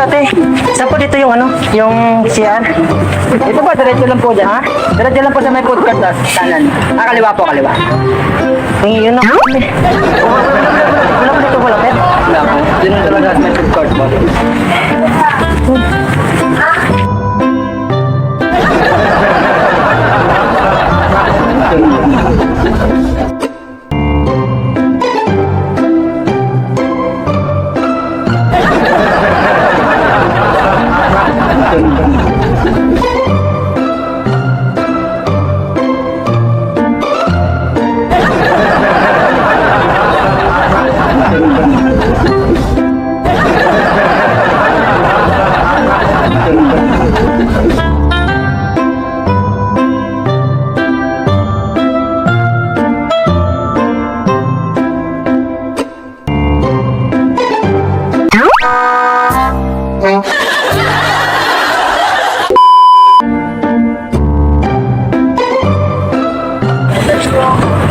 ate. Saan po dito yung ano? Yung CR? Ito po, diretso lang po dyan. Ha? Diretso lang po sa may food court na tanan. Kaliwa po, kaliwa. Tingin yun na. Wala po dito malapit. Wala po. Dito talaga sa may food court po.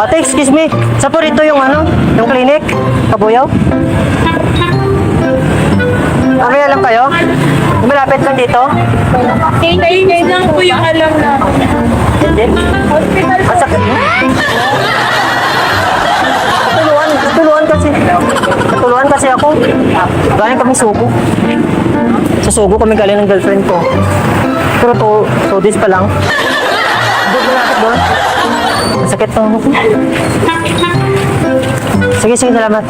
Ate, excuse me. Saan po dito yung ano? Yung clinic? Kabuyaw? Mamaya lang kayo? Malapit lang dito? Ngayon lang po yung alam na. Hindi? Hospital po. Sakit mo? Tutuluan kasi ako. Galing kami Sugo. Sa Sugo kami galing ng girlfriend ko. Pero 2 days pa lang. Doon malapit doon. Masakit to. Sige, salamat.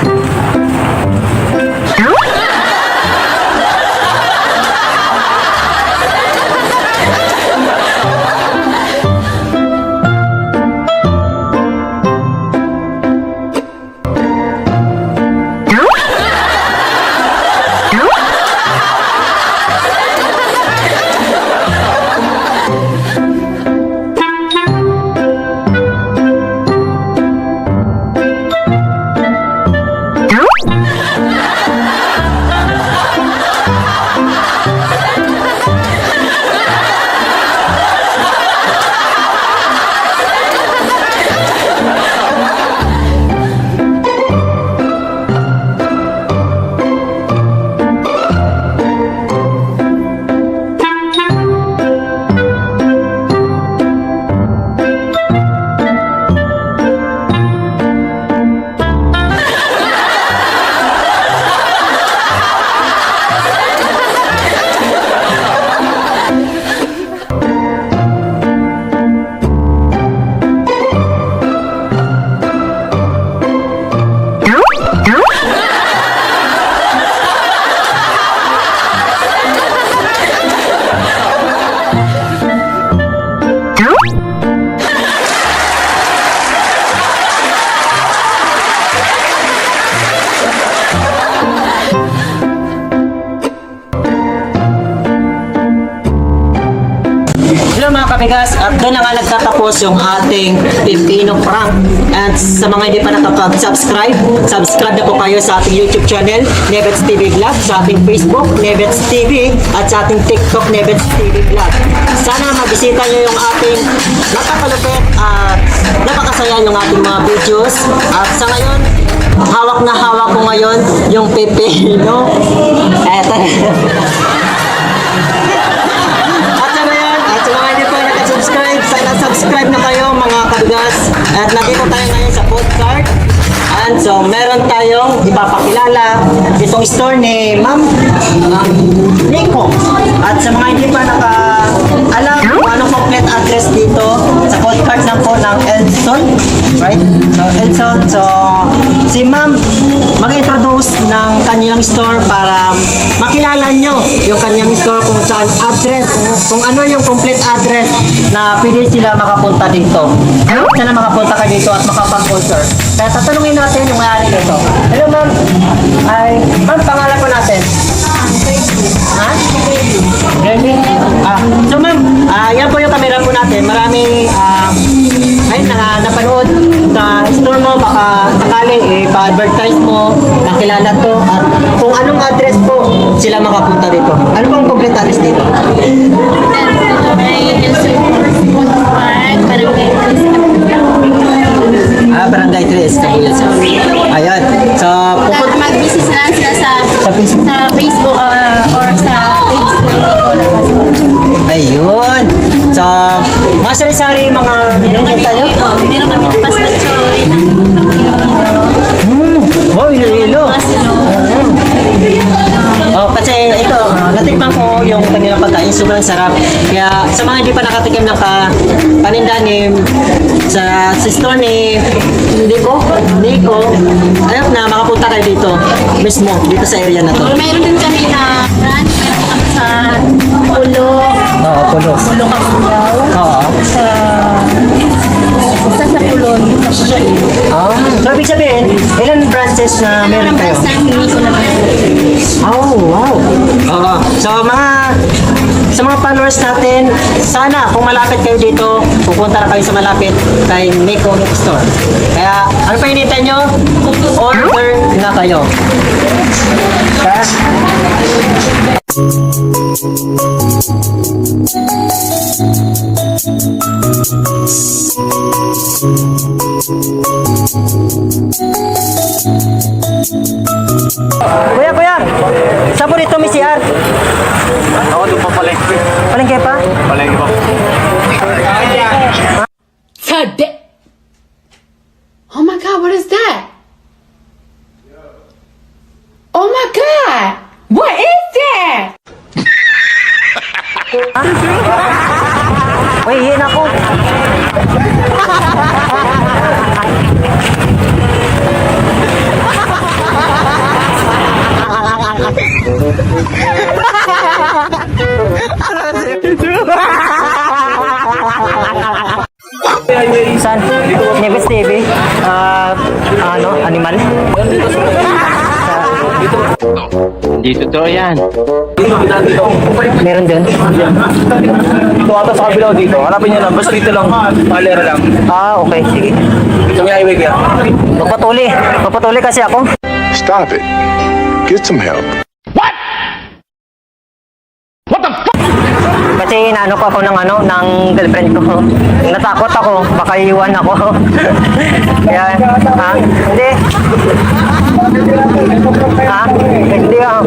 Hello mga kabigas, at doon na nga nagtatapos yung ating Pilipino prank. At sa mga hindi pa nakapag-subscribe, subscribe na po kayo sa ating YouTube channel, Nevets TV Vlog, sa ating Facebook, Nevets TV, at sa ating TikTok, Nevets TV Vlog. Sana mabisita nyo yung ating napakalupit at napakasaya yung ating mga videos. At sa ngayon, hawak na hawak ko ngayon yung Pipino. Eto. Subscribe na kayo mga kabigas. At nandito tayo ngayon sa food cart. And so meron tayong ipapakilala itong store ni Ma'am Nico. At sa mga hindi pa naka-alam kung anong complete address dito sa food cart lang po ng Elson, right? So Elson, so si Ma'am mag-introduce ng kanyang store para makilala nyo yung kanyang store kung saan address, kung ano yung complete address na pwede sila makapunta dito. Sana makapunta ka dito at makapag-order. Kaya tatanungin natin yung may-ari nito. Hello ma'am. Ay, ma'am, pangalan po natin. Ha? Ready? So ma'am, yan po yung camera po natin. Maraming ayun, napanood sa store mo, baka sakali pa-advertise mo, nakilala to, at kung anong address po sila makapunta dito. Ano pong complete address dito? Barangay 3, Ayun. So, Mag-visit na sila sa Facebook. Facebook or sa Mga sari-sari, mga ganyan tayo. Meron kami pasta choy. Oh, ilo-ilo. Oh, kasi ito, natikman ko yung kanilang pagkain, sobrang sarap. Kaya sa mga hindi pa nakatikim ng paninda ni sa store ni Nico, ayun na, makapunta kayo dito mismo, dito sa area na to. Meron din kami na brunch. Meron kami sa Pulo. Oo, pulo. Pulo Kapuyaw. Oo. Sa Pulon. So, ibig sabihin, ilan branches na meron kayo? Oh, wow. Oo. So, sa mga followers natin, sana kung malapit kayo dito, pupunta na kayo sa malapit kay Nico Store. Kaya, ano pa hinintay nyo? Order na kayo. Kuya, saan po dito may CR? Ako doon pa palengke. Palengke pa? Palengke pa. God damn. Oh my God, what is that? Oh my God, what is that? Uy, hihin ako. Saan? Neves TV? Animal? Hindi totoo yan. Meron dun? Dito ata sa kabila dito. Hanapin niyo lang. Basta dito lang. Palera lang. Okay, sige. Ito may highway kaya. Magpatuli kasi ako. Stop it. Get some help. Kasi inaano ko ako ng girlfriend ko. Natakot ako, baka iwan ako. Kaya, hindi. Hindi ako.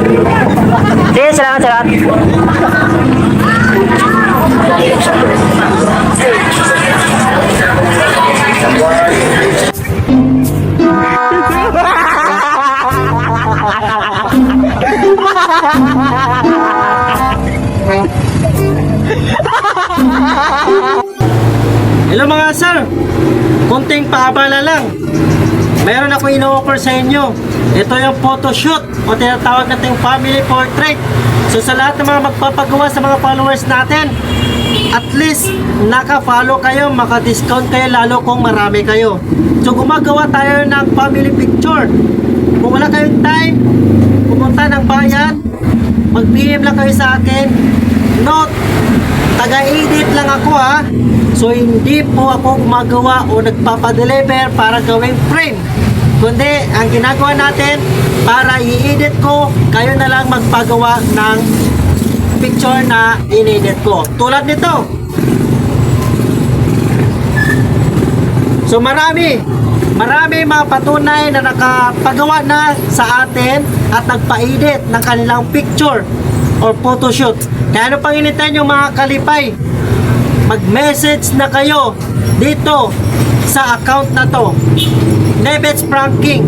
Sige, salamat. Hello mga sir, konting paabala lang. Meron ako ino-offer sa inyo. Ito yung photoshoot o tinatawag nating family portrait. So sa lahat ng mga magpapagawa sa mga followers natin, at least naka-follow kayo, maka-discount kayo lalo kung marami kayo. So gumagawa tayo ng family picture. Kung wala kayong time, pumunta ng bayan, mag-PM lang kayo sa akin. Note, taga-edit lang ako ha. So hindi po ako gumagawa o nagpapadeliver para gawing frame. Kundi ang ginagawa natin para i-edit ko, kayo na lang magpagawa ng picture na in-edit ko. Tulad nito. So marami mga patunay na nakapagawa na sa atin at nagpa-edit ng kanilang picture or photoshoot. Kaya ano pang hinintay nyo mga kalipay? Mag-message na kayo dito sa account na to, Nebets Pranking.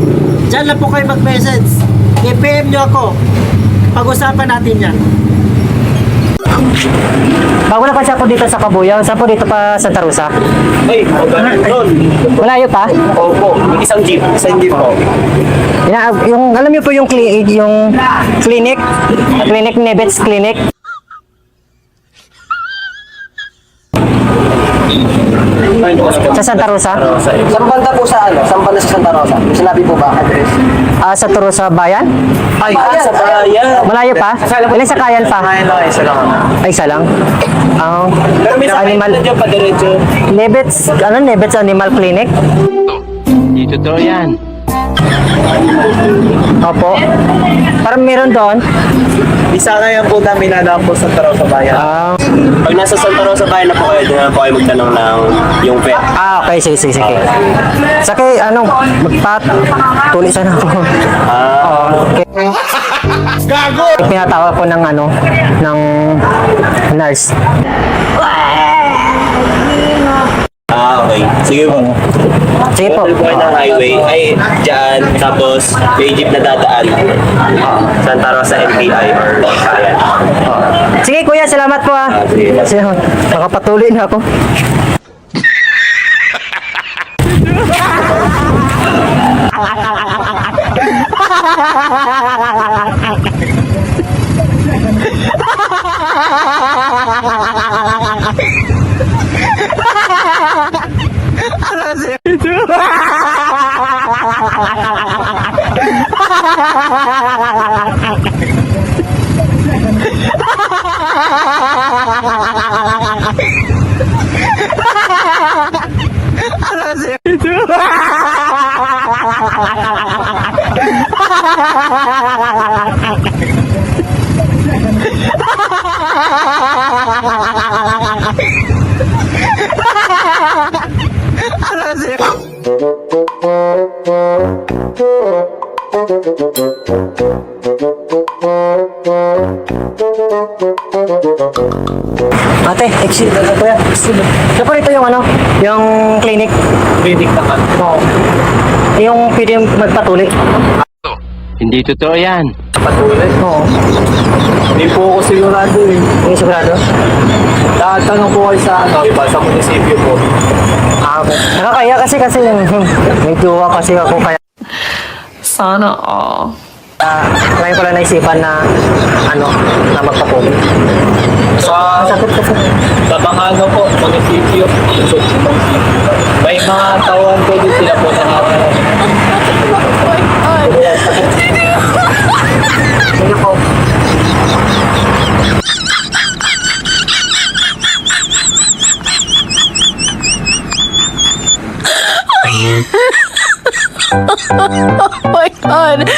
Diyan lang po kayo mag-message. I-PM nyo ako. Pag-usapan natin yan. Bago na kasi ako dito sa Kabuyaw, saan po dito pa Santa Rosa? Ay, doon. Malayo pa? Opo. Isang jeep po. Yung, alam niyo po yung clinic Nebets Clinic. Sa Santa Rosa? Saan banda po sa ano? Saan banda sa Santa Rosa? Sinabi po ba address? Santa Rosa Bayan? Ay, sa bayan. Malayo pa? Ilan sakayan pa? Ayun, isa lang. Ay, isa lang. Pero may Animal. sakit dyan pa diretso. Nebets Animal Clinic? Hindi totoo yan. Opo. Parang meron doon. Isa kaya po namin na po sa Santa Rosa bayan. Pag nasa Santa Rosa bayan na po kayo, doon na po kayo magtanong ng yung pet. Okay, sige. Sa kay, magpatuloy sana ako. Okay. Gago! Pinatawag ko ng ng nurse. Okay. Sige po. Sige po. Hotel po kayo ng highway. Ay, dyan. Tapos, may jeep na dadaan. Santa Rosa NBI or Kayan. Sige kuya, salamat po ah. Sige. Sige, nakapatuloy na ako. Ate, exit. Kuya, exit. Ano po rito yung ano? Yung clinic? Clinic naman. Oo. Yung pwede magpatuloy? Hindi totoo yan. Patuloy. Oo. Hindi po ako sigurado eh. Hindi sigurado? Tatanong po kayo sa ano, iba sa munisipyo po. Ah, okay. Nakakaya kasi may duwa kasi ako kaya Sana all. ngayon ko lang naisipan na ano, na magpatuloy. Sa mga ano po, munisipyo. May mga tawang pwede sila po na Sige po. Oh my god.